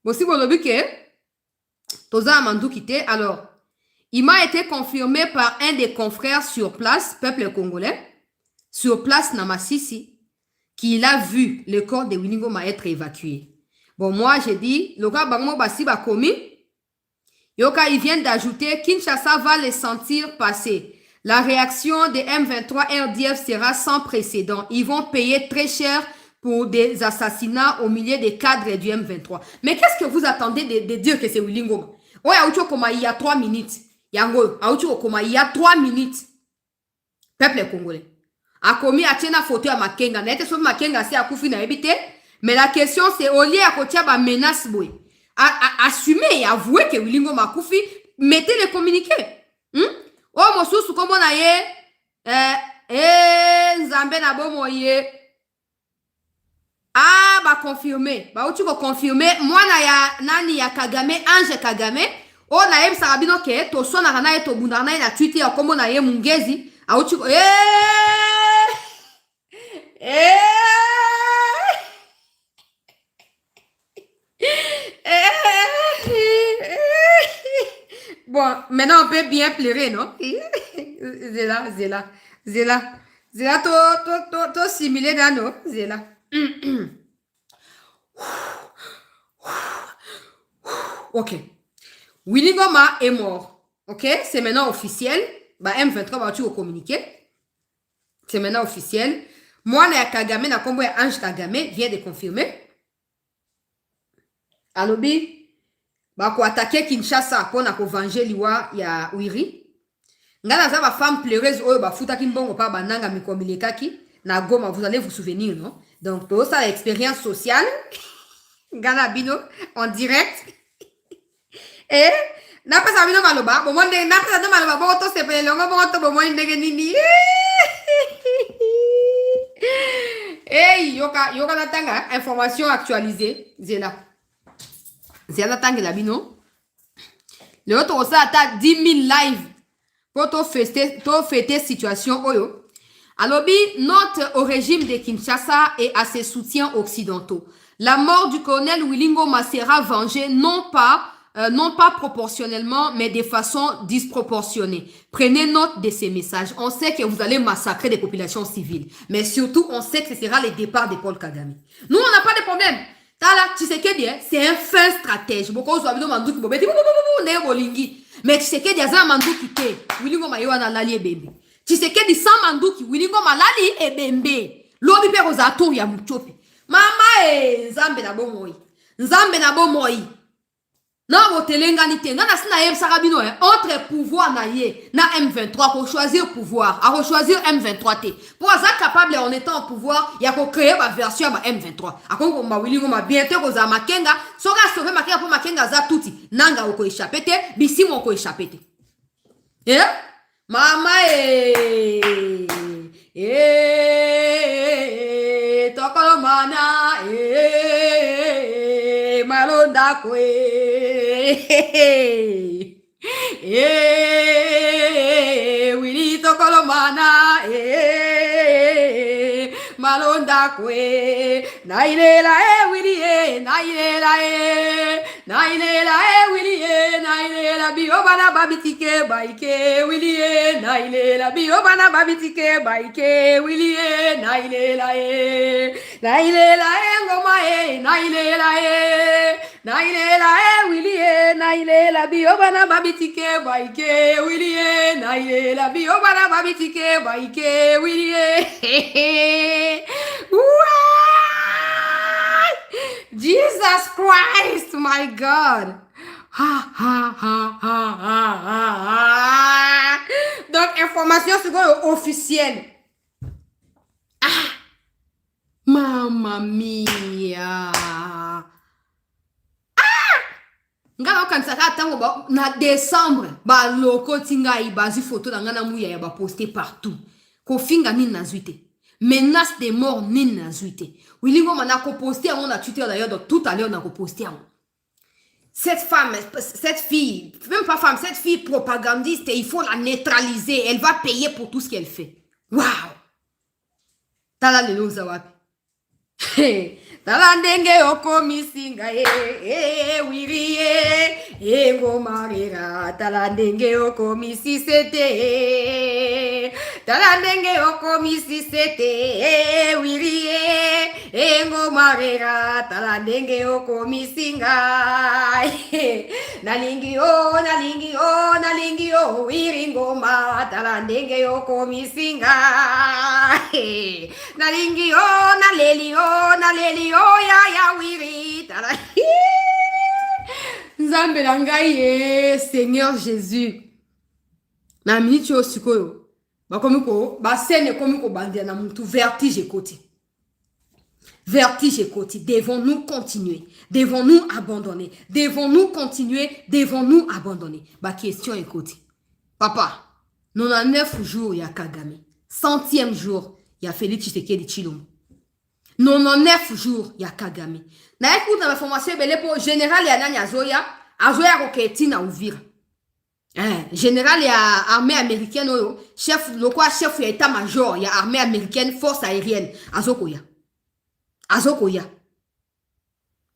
bosi bolobi ke toza na manduki te. Alors il m'a été confirmé par un des confrères sur place, peuple congolais, sur place na Masisi, qu'il a vu le corps de Willy Ngoma être évacué. Bon, moi, j'ai dit, le gars, basi ba komi, yoka, il vient d'ajouter, Kinshasa va les sentir passer. La réaction des M23 RDF sera sans précédent. Ils vont payer très cher pour des assassinats au milieu des cadres du M23. Mais qu'est-ce que vous attendez de dire que c'est Willy Ngoma? Oh, il y a 3 minutes. Yango, il y a 3 minutes. Peuple congolais. A commis à tiena photo à Makenga. N'était sur Makenga, c'est à Koufi na habité. Mais la question, c'est au lieu à côté de menace, boy. Assumer et avouer que Willy Ngoma Koufi, mettez les communiqués. Oh, mon sous, comment on a Nzambe na bon moye. Ah, bah, confirmer. Bah, où tu vas confirmer. Moi, na ya, nani ya Kagame, Ange Kagame. Oh, na yem sarabino ke, to sona rana e to bundana e na Twitter ya komo na ye mungezi. Au tu Bon, maintenant on peut bien pleurer, non? Zéla, to simulé dans nous, Zéla. Ok. Willy Ngoma est mort. Ok? C'est maintenant officiel. Bah, M23 va tu communiquer. C'est maintenant officiel. Moi, na Kagame, na kombo ya Ange Kagame, vient de confirmer. Alobi, bah, ko attaquer Kinshasa, pour na ko venger liwa ya Wiri. Ngana za ba femme pleureuse, oyo ba futa kimbongo pa bananga mikomilekaki. Na Goma, vous allez vous souvenir, non? Donc, tout ça, l'expérience sociale. Ngana Bino, en direct. Et n'a pas sabi no maloba bo monde n'a pas no maloba bo to se pele longo bo to bo mo ndege nini hey yoka natanga information actualisée zela tanga la bino le autre ça ata 10 000 live pour to fêter situation oyo alobi note au régime de Kinshasa et à ses soutiens occidentaux. La mort du colonel Willy Ngoma sera vengée non pas proportionnellement, mais de façon disproportionnée. Prenez note de ces messages. On sait que vous allez massacrer des populations civiles. Mais surtout, on sait que ce sera le départ de Paul Kagame. Nous, on n'a pas de problème. Tala, tu sais que c'est un fin stratège. Mais tu sais que des mandouki te. Willy Ngoma yoana lali e bembe. Tu sais que des sans mandouki. Willy Ngoma lali e bembe. Lobi pe rozato ya mchopi. Mama nzambe na bomoi. Nzambe na bomoi. Non, votelengani ngana sina yem sarabino entre pouvoir na ye na M23 pour choisir pouvoir, à choisir M23 te. Pour être capable en étant au pouvoir, il y a qu'on créer ma version ma M23. A kon ma Willy Ngoma bientôt ko za makenga, soka sauver makenga pour makenga za tuti. Nanga oko échapper te, bisi mo ko échapper te. Mama tokolomana malonda kwe Willy tokolomana malonda kwe nailela Willy nailela Willy nailela biobana babitike baike Willy nailela biobana babitike baike Willy nailela ngoma nailela Willy nailela biobana babitike baike Willy nailela biobana babitike baike Willy Jesus Christ, my God. Donc, information officielle. Mamma mia. Nga okanisaka tango na décembre ba loko tinga ibazi photo na ngana muya ya ba poster partout. Ko finga nini nazwi te. Menace de mort nini nazwi te. Wilingo mana ko poster yango na Twitter d'ailleurs donc tout à l'heure na ko poster yango. Cette femme, cette fille, même pas femme, cette fille propagandiste, il faut la neutraliser. Elle va payer pour tout ce qu'elle fait. Waouh! Tala lelo zawapi. Tala ndenge okomisinga wiri ngomarira. Tala ndenge okomisi sete. Tala ndenge okomisi sete wiri ngomarira. Tala ndenge okomisinga. Nalingi o wiri ngoma. Tala ndenge okomisinga. Nalingi o naleli o ya wiri. Tala. Nzambe na ngai Seigneur Jésus. Na minute yo sikoyo. Ba scène komi ko bandia na mutu vertige koti. Vertige koti. Devons-nous continuer? Devons-nous abandonner? Devons-nous continuer? Devons-nous abandonner? Ba question écoute. Papa, 99 jours ya Kagame. 100e jour ya Félix Tshisekedi Tshilombo. 99 jours ya Kagame. Na écoute na formation belé pour général ya nani azoya roketi na Uvira. Général ya armée américaine oyo, chef ya état major ya armée américaine force aérienne azokoya.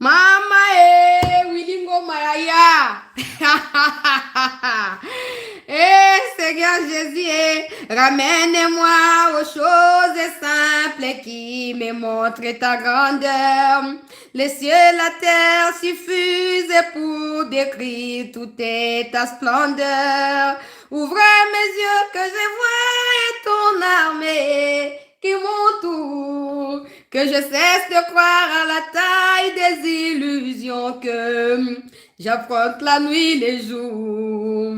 Mama wilingo mayaya. Seigneur Jésus, ramène-moi aux choses simples qui me montrent ta grandeur. Les cieux, la terre suffisent pour décrire toute ta splendeur. Ouvre mes yeux que je voie ton armée qui m'entoure. Que je cesse de croire à la taille des illusions, que j'affronte la nuit, les jours.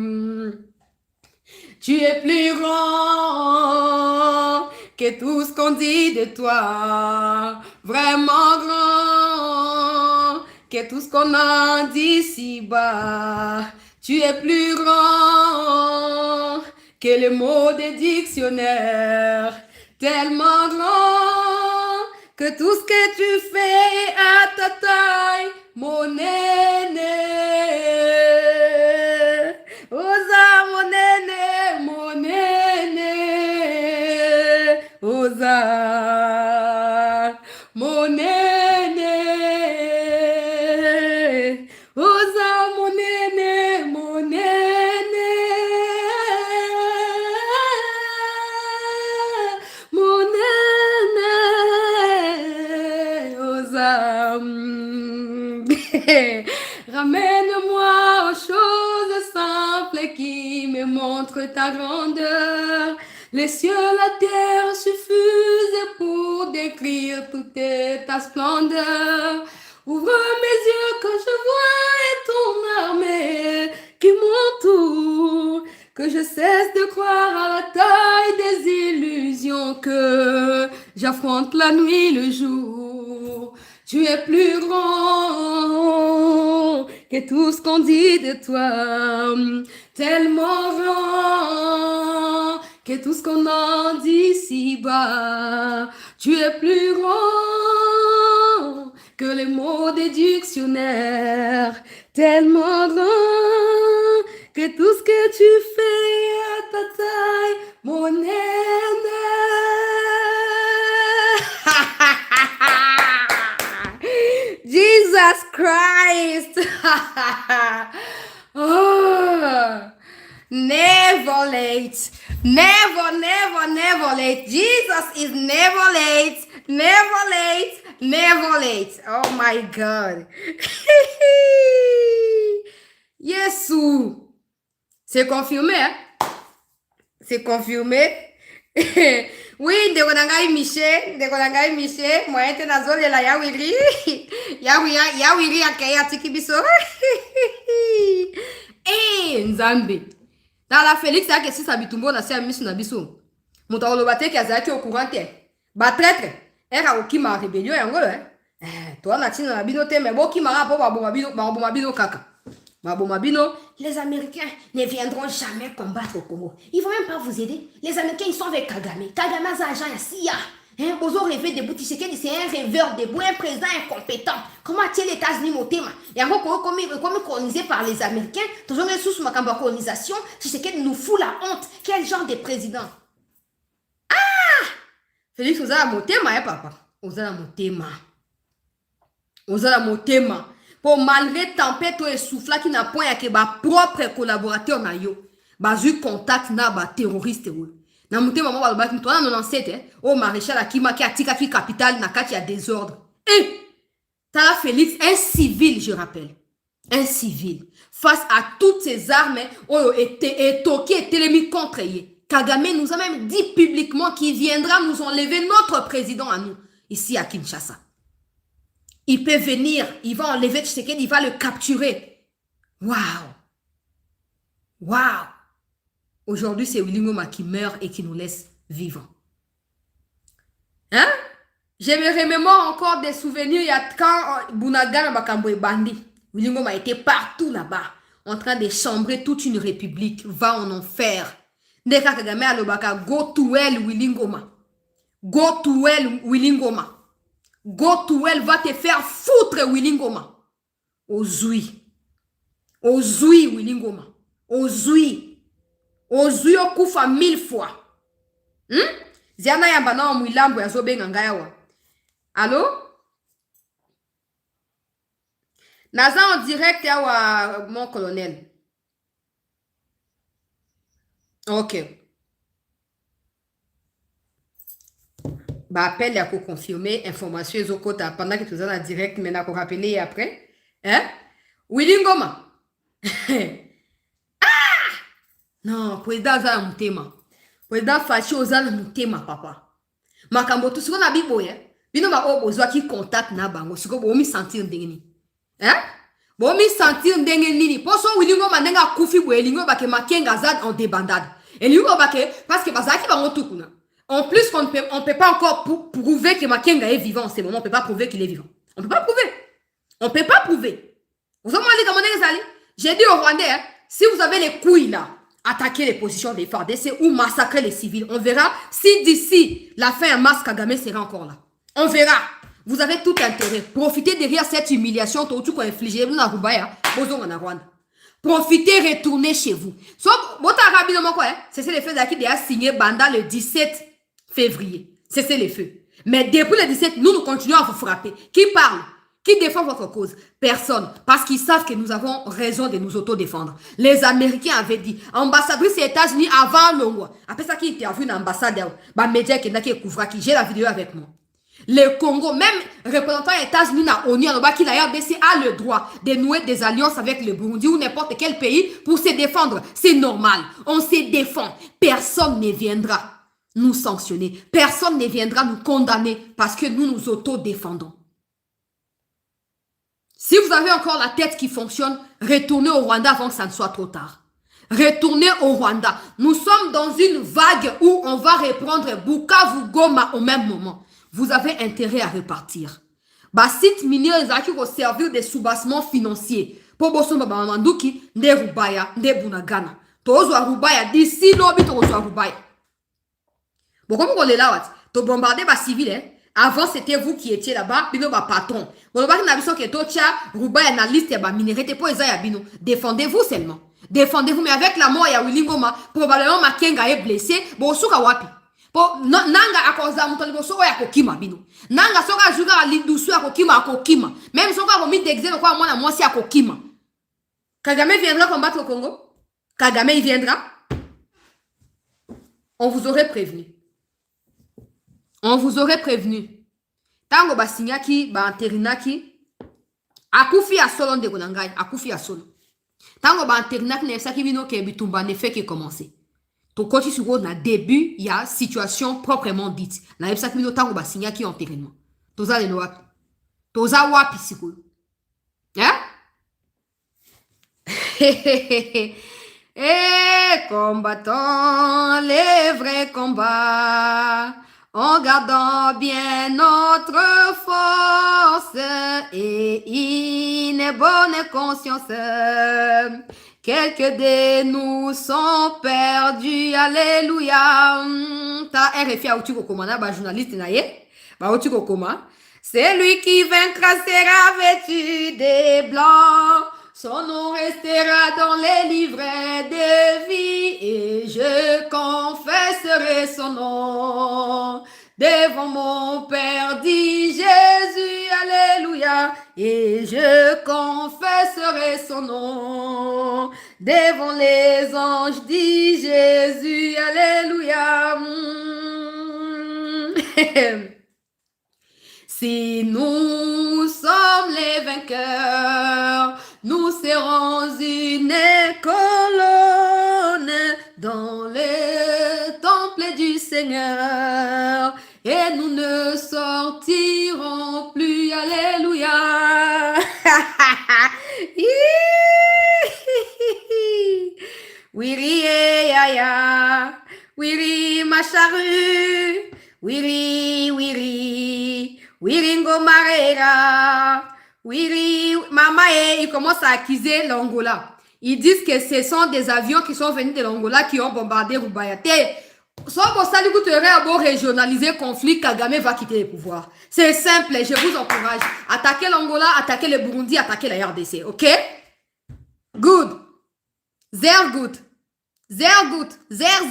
Tu es plus grand que tout ce qu'on dit de toi, vraiment grand que tout ce qu'on en dit si bas. Tu es plus grand que les mots des dictionnaires, tellement grand que tout ce que tu fais à ta taille, mon aîné. Osa, mon aîné, mon aîné. Osa, mon aîné. Osa, mon aîné, mon aîné. Mon aîné. Osa. Ramène-moi aux choses simples qui me montrent ta grandeur. Les cieux, la terre suffisent pour décrire toute ta splendeur. Ouvre mes yeux que je vois ton armée qui m'entoure. Que je cesse de croire à la taille des illusions, que j'affronte la nuit, le jour. Tu es plus grand que tout ce qu'on dit de toi, tellement grand que tout ce qu'on en dit si bas. Tu es plus grand que les mots des dictionnaires, tellement grand que tout ce que tu fais à ta taille, mon aîné. Jesus Christ. Oh, never late. Never, never, never late. Jesus is never late. Never late. Never late. Oh my God. Yesu. C'est confirmé, hein? C'est confirmé. Oui, ndeko nangai Michel, moi ete nazole la yawiri. Yawiri akaya tikibiso. Nzambe. Tala Félix yake sisa bitumbo na se misu na biso. Muta olobate ki azaki au courant te. Ba traître. Era okima rébellion yango toi na tina na bino te me boki mara po ba bino kaka. Les Américains ne viendront jamais combattre au Congo. Ils ne vont même pas vous aider. Les Américains, ils sont avec Kagame. Kagame a agent ici. Hein, vous avez rêvé de Tshisekedi, c'est un rêveur debout, un président incompétent. Comment a-t-il les États-Unis au thème? Et encore, comme colonisé par les Américains, toujours les sous ma colonisation, Tshisekedi nous fout la honte. Quel genre de président? Félix, vous avez mon thème, papa. Vous avez mon thème. Vous avez mon thème. Pour malgré tempête et souffle qui n'a point que ma propre collaborateur na yo. Bazu contact na ba terroriste ou. Na mon thème, maman va le 97 au maréchal Akima qui a tika qui capitale na kati ya désordre. Tala Félix, un civil, je rappelle. Un civil. Face à toutes ces armes, et Toki et Télémi contre eux. Kagame nous a même dit publiquement qu'il viendra nous enlever notre président à nous, ici à Kinshasa. Il peut venir, il va enlever Tshisekedi, il va le capturer. Waouh! Waouh! Aujourd'hui, c'est Willy Ngoma qui meurt et qui nous laisse vivants. Hein? Je me remémore encore des souvenirs, il y a quand Bunagana Makambo est bandit. Willy Ngoma était partout là-bas, en train de chambrer toute une république, va en enfer. Ndeka Kagame alobaka go to hell Willy Ngoma. Go to hell Willy Ngoma. Go to hell va te faire foutre Willy Ngoma. Ozui. Ozui Willy Ngoma. Ozui. Ozui okufa 1000 fois. Ziana yambana wa mwilambo ya zobe ngangayawa. Allô? Naza en direct ya mon colonel. Ok. Bah, appel à confirmer information et autres pendant que tu es en direct, mais n'a qu'à rappeler après. Hein? Willy Ngoma. Non, président za mon thème. Président Fachi oza na mon thème papa. Makambo tout ce qu'on a biboye. Bino ba obozo qui contact na bango, siko bo mi sentir ndengeni. Hein? Bo mi sentir ndengeni. Poso Willy Ngoma ndenga kufi bo elingo ba ke makenga za en débandade. Et lui ba ke parce que bazaki bango tukuna. En plus, on ne peut pas encore prouver que Makenga est vivant en ce moment. On ne peut pas prouver qu'il est vivant. On ne peut pas prouver. On ne peut pas prouver. Vous avez dit comment j'ai dit aux Rwandais, hein, si vous avez les couilles là, attaquer les positions des FARDC ou massacrer les civils, on verra si d'ici la fin, Mas Kagame sera encore là. On verra. Vous avez tout intérêt. Profitez derrière cette humiliation tout qu'on inflige. Profitez, retournez chez vous. C'est les feux qui a signé Banda le 17 février. C'est les feux. Mais depuis le 17, nous continuons à vous frapper. Qui parle? Qui défend votre cause? Personne. Parce qu'ils savent que nous avons raison de nous autodéfendre. Les Américains avaient dit, ambassadrice des États-Unis avant le mois. Après ça, qui interviewe l'ambassadeur, média qui j'ai la vidéo avec moi. Le Congo, même représentant des États-Unis à ONU, qui a le droit de nouer des alliances avec le Burundi ou n'importe quel pays pour se défendre. C'est normal. On se défend. Personne ne viendra nous sanctionner. Personne ne viendra nous condamner parce que nous nous auto-défendons. Si vous avez encore la tête qui fonctionne, retournez au Rwanda avant que ça ne soit trop tard. Retournez au Rwanda. Nous sommes dans une vague où on va reprendre Bukavu, Goma au même moment. Vous avez intérêt à repartir. Site minier, ils vont servir des soubassements financiers. Pour Bosomba Mamanduki, de Rubaya, de Bunagana. Tozo Rubaya, d'ici l'obi Tozo Rubaya. Bon, comme on est là, tu bombardé les civils, hein? Avant, c'était vous qui étiez là-bas, bino ba patron. Bon, bah, n'a que Tocha, Rubaya, na liste, ya ba minéralité, pour Ezaya bino. Défendez-vous seulement. Défendez-vous, mais avec la mort, ya Willy Ngoma, probablement Makenga est blessé. Bon, souka wapi. Nanga akoza mutoli boso ya kokima bino. Nanga soka juga alidusu ya kokima akokima. Même soka komi d'exil kwa mwana mwasi ya kokima. Kagame viendra combattre au Congo? Kagame il viendra? On vous aurait prévenu. On vous aurait prévenu. Tango basinyaki ba anterinaki akufi ya solo ndeko nangai, akufi ya solo. Tango ba anterinaki ne saki bino ke bitumba ne fait que commencer. To koti sur na début, il y a situation proprement dite. Na yebsa ki tango ba signa ki enterrement. Toza le wapi. Toza wapi sikolo. Hein? Eh, combattants, les vrais combats. en gardant bien notre force et une bonne conscience. Quelques de nous sont perdus, alléluia. Ta RFI a outil kokoma ba journaliste na ye, ba outil kokoma. C'est lui qui vaincra sera vêtu de blanc. Son nom restera dans les livrets de vie et je confesserai son nom. Devant mon Père, dit Jésus, alléluia, et je confesserai son nom. Devant les anges, dit Jésus, alléluia. Si nous sommes les vainqueurs, nous serons une colonne dans le temple du Seigneur et nous ne sortirons plus. Alléluia. Wiri yaya, wiri ma charrue, wiri wiri, wiri ngomarera. Oui, maman, ils commencent à accuser l'Angola. Ils disent que ce sont des avions qui sont venus de l'Angola qui ont bombardé Rubayate. Soit pour ça, pour régionaliser le conflit, Kagame va quitter le pouvoir. C'est simple, je vous encourage. Attaquez l'Angola, attaquez le Burundi, attaquez la RDC, ok? Good. Sehr good. Sehr good. Sehr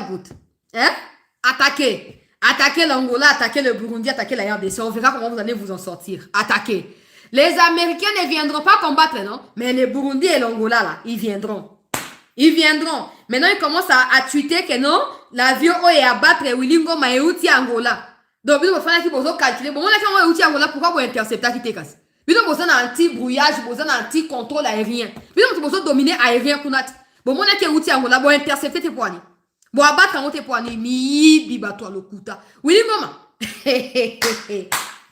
good. Hein? Attaquez. Attaquez l'Angola, attaquez le Burundi, attaquez la RDC. On verra comment vous allez vous en sortir. Attaquez. Les Américains ne viendront pas combattre, non? Mais les Burundi et l'Angola, là, ils viendront. Ils viendront. Maintenant, ils commencent à tweeter que non, l'avion est à battre Willy Ngoma et Outi Angola. Donc, ils vont faire qu'ils vont calculer. Bon, on a fait Outi Angola, pourquoi vous interceptez qui te casse? Ils ont besoin d'un anti-brouillage, besoin d'un anti-contrôle aérien. Ils ont besoin de dominer aérien. Bon, on a fait Outi Angola, bon, intercepter tes poignets. Bon, abattre en tes poignets. Mi, bibatoi le kuta. Willy Ngoma.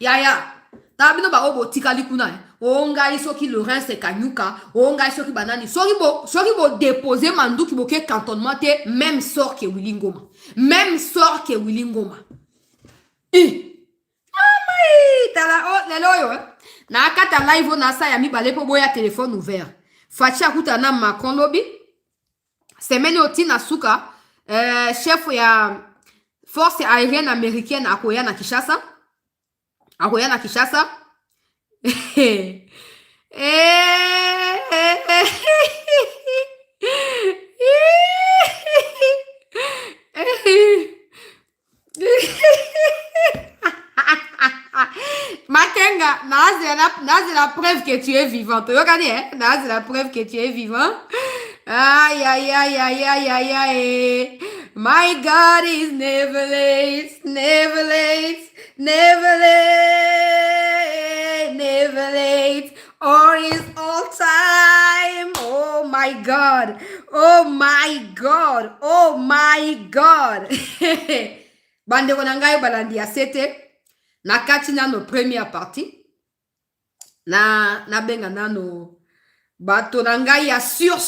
Ya. Tabino ba obo tikali kuna onga isoki Laurence Kanyuka onga isoki banani soki bo déposer manduki bo ke cantonnement te même sort que Willy Ngoma tala o lelo yo na kata live na sa ya mi bale po boya téléphone ouvert fachi akuta na Macron lobby semaine oti na suka chef ya force aérienne américaine akoya na Kinshasa. Makenga, c'est la preuve que tu es vivant. Tu regardes, hein? C'est la preuve que tu es vivant. Aïe. My God is never late. Or is all time. Oh my God. Bande konangai balandi asete. Na kati na no première partie. Na benga na no bato nangai ya sûr.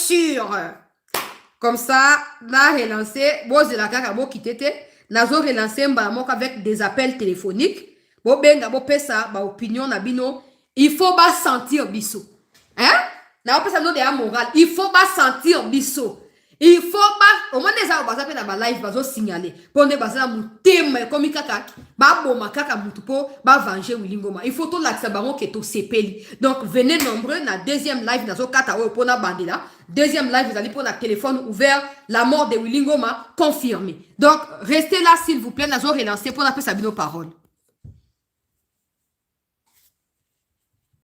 Comme ça, na relancé. Bon, c'est la kaka bo kitete. Nazo relancé mbalamoko avec des appels téléphoniques. Bo benga bo pesa ba opinion na bino. Il faut pas sentir biso. Hein? Na pesa no de moral. Il faut pas sentir biso. Il faut pas au moins des gens baza pe na ba live bazo signaler. Pone baza mutema comme kaka. Ba boma kaka mutu po ba venger Willy Ngoma. Il faut tout l'accès baron que to sepeli. Donc venez nombreux na deuxième live nazo kata o pona bandila. Deuxième live, vous allez prendre le téléphone ouvert, la mort de Willy Ngoma confirmée. Donc, restez là s'il vous plaît, nous allons relancer pour appeler Sabino parole.